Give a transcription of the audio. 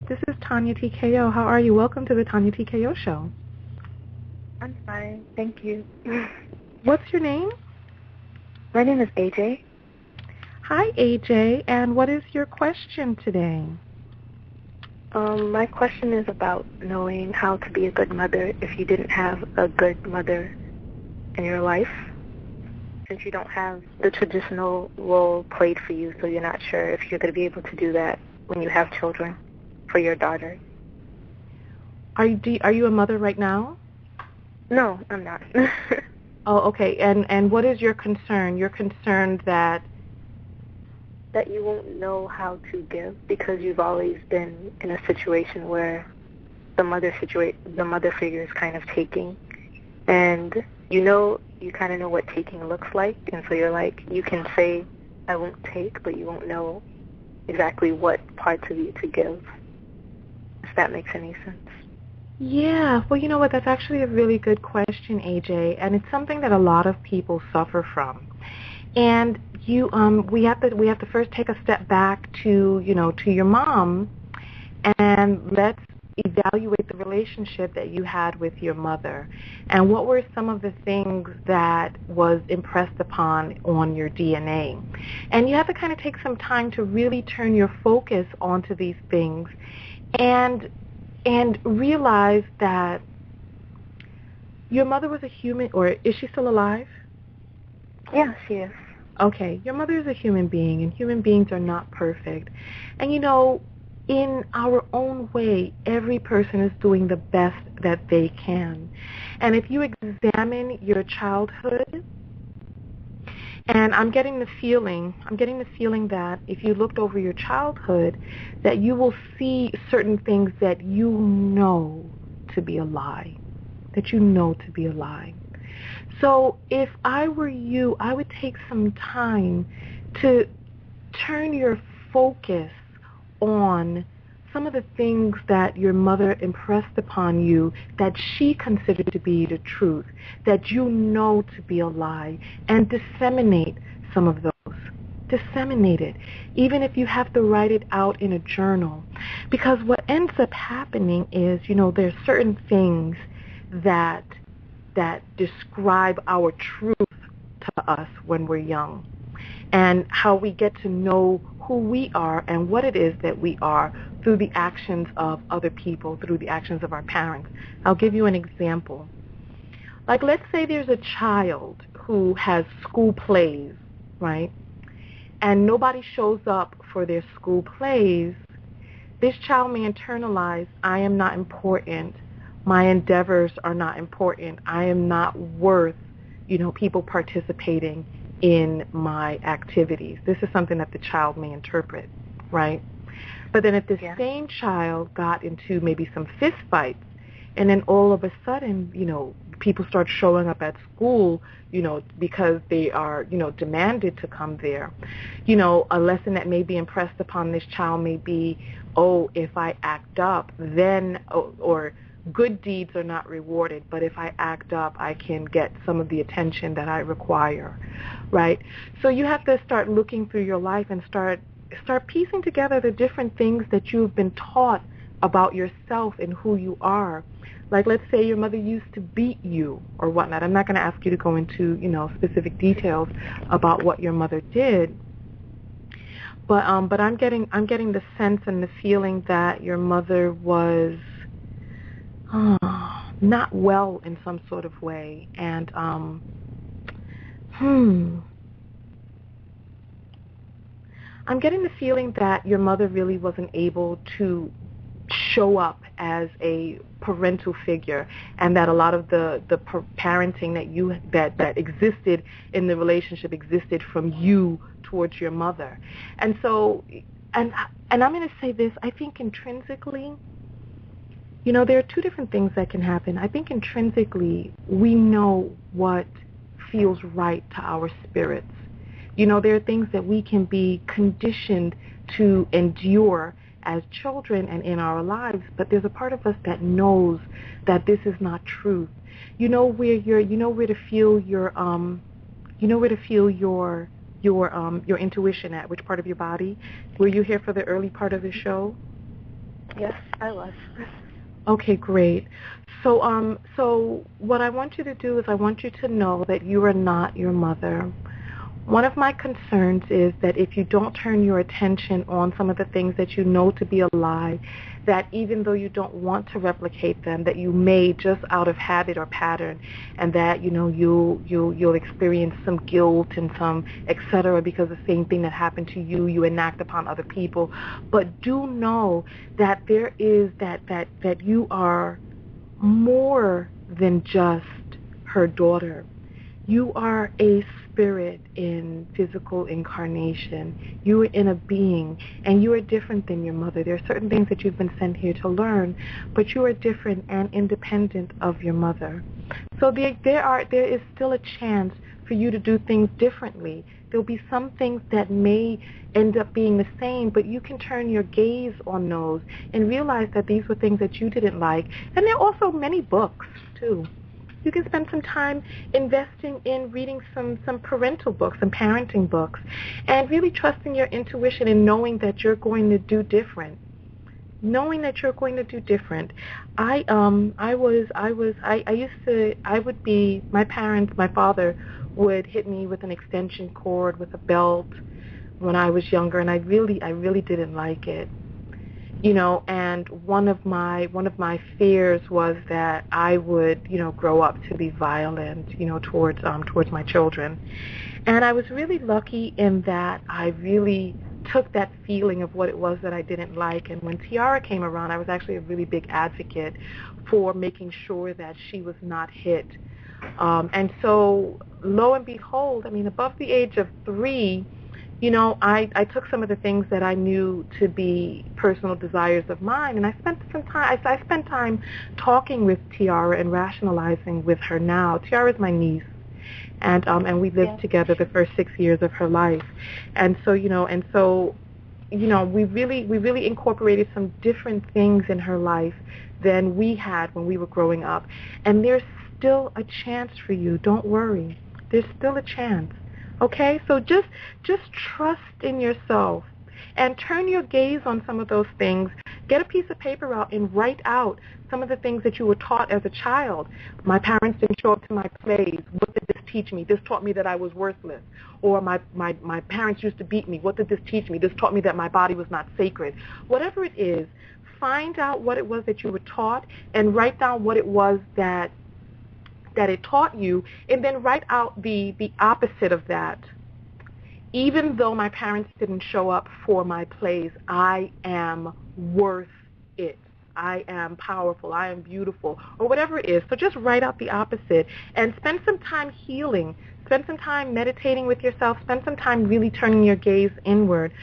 This is Tanya TKO. How are you? Welcome to the Tanya TKO Show. I'm fine, thank you. What's your name? My name is AJ. Hi, AJ. And what is your question today? My question is about knowing how to be a good mother if you didn't have a good mother in your life, since you don't have the traditional role played for you, so you're not sure if you're going to be able to do that when you have children for your daughter. Are you a mother right now? No, I'm not. Oh, okay. And what is your concern? You're concerned that you won't know how to give because you've always been in a situation where the mother figure is kind of taking, and you kind of know what taking looks like, and so you're like, you can say I won't take, but you won't know exactly what parts of you to give, if that makes any sense. Yeah, well, you know what? That's actually a really good question, AJ, and it's something that a lot of people suffer from. And we have to first take a step back to your mom, and let's evaluate the relationship that you had with your mother, and what were some of the things that was impressed upon on your DNA. And you have to kind of take some time to really turn your focus onto these things, and realize that your mother was a human. Or is she still alive? Yeah, she is. Okay, your mother is a human being, and human beings are not perfect. And in our own way, every person is doing the best that they can. And if you examine your childhood, and I'm getting the feeling that if you looked over your childhood, that you will see certain things that you know to be a lie, So if I were you, I would take some time to turn your focus on some of the things that your mother impressed upon you that she considered to be the truth, that you know to be a lie, and disseminate some of those. Disseminate it, even if you have to write it out in a journal. Because what ends up happening is, there's certain things that describe our truth to us when we're young, and how we get to know who we are and what it is that we are through the actions of other people, through the actions of our parents. I'll give you an example. Like, let's say there's a child who has school plays, right? And nobody shows up for their school plays. This child may internalize, I am not important. My endeavors are not important. I am not worth, people participating in my activities. This is something that the child may interpret, right? But then if the same child got into maybe some fist fights, and then all of a sudden, people start showing up at school, because they are, demanded to come there. A lesson that may be impressed upon this child may be, oh, if I act up, then, or good deeds are not rewarded, but if I act up, I can get some of the attention that I require, right? So you have to start looking through your life and start piecing together the different things that you've been taught about yourself and who you are. Like, let's say your mother used to beat you or whatnot. I'm not going to ask you to go into, specific details about what your mother did. But I'm getting the sense and the feeling that your mother was not well in some sort of way. And I'm getting the feeling that your mother really wasn't able to show up as a parental figure, and that a lot of the parenting that existed in the relationship existed from you towards your mother. And so, and I'm going to say this, I think intrinsically, there are two different things that can happen. I think intrinsically we know what feels right to our spirits. There are things that we can be conditioned to endure as children and in our lives, but there's a part of us that knows that this is not truth. Where to feel your intuition at, which part of your body? Were you here for the early part of the show? Yes, I was. Okay, great. So what I want you to do is I want you to know that you are not your mother. One of my concerns is that if you don't turn your attention on some of the things that you know to be a lie, that even though you don't want to replicate them, that you may just out of habit or pattern, and that you'll experience some guilt and some etc. because the same thing that happened to you enact upon other people. But do know that there is that you are more than just her daughter. You are a spirit in physical incarnation. You are in a being, and you are different than your mother. There are certain things that you've been sent here to learn, but you are different and independent of your mother. So there is still a chance for you to do things differently. There'll be some things that may end up being the same, but you can turn your gaze on those and realize that these were things that you didn't like. And there are also many books, too. You can spend some time investing in reading some parental books, some parenting books, and really trusting your intuition and knowing that you're going to do different. Knowing that you're going to do different. I would be, my parents, my father would hit me with an extension cord, with a belt when I was younger, and I really didn't like it. And one of my fears was that I would, grow up to be violent, towards my children. And I was really lucky in that I really took that feeling of what it was that I didn't like. And when Tiara came around, I was actually a really big advocate for making sure that she was not hit. And so, lo and behold, above the age of 3, I took some of the things that I knew to be personal desires of mine, and I spent some time. I spent time talking with Tiara and rationalizing with her. Now, Tiara is my niece, and we lived together the first 6 years of her life, and so we really incorporated some different things in her life than we had when we were growing up, and there's still a chance for you. Don't worry, there's still a chance. Okay, so just trust in yourself and turn your gaze on some of those things. Get a piece of paper out and write out some of the things that you were taught as a child. My parents didn't show up to my plays. What did this teach me? This taught me that I was worthless. Or my parents used to beat me. What did this teach me? This taught me that my body was not sacred. Whatever it is, find out what it was that you were taught and write down what it was that it taught you, and then write out the opposite of that. Even though my parents didn't show up for my plays, I am worth it. I am powerful. I am beautiful, or whatever it is. So just write out the opposite and spend some time healing. Spend some time meditating with yourself. Spend some time really turning your gaze inward.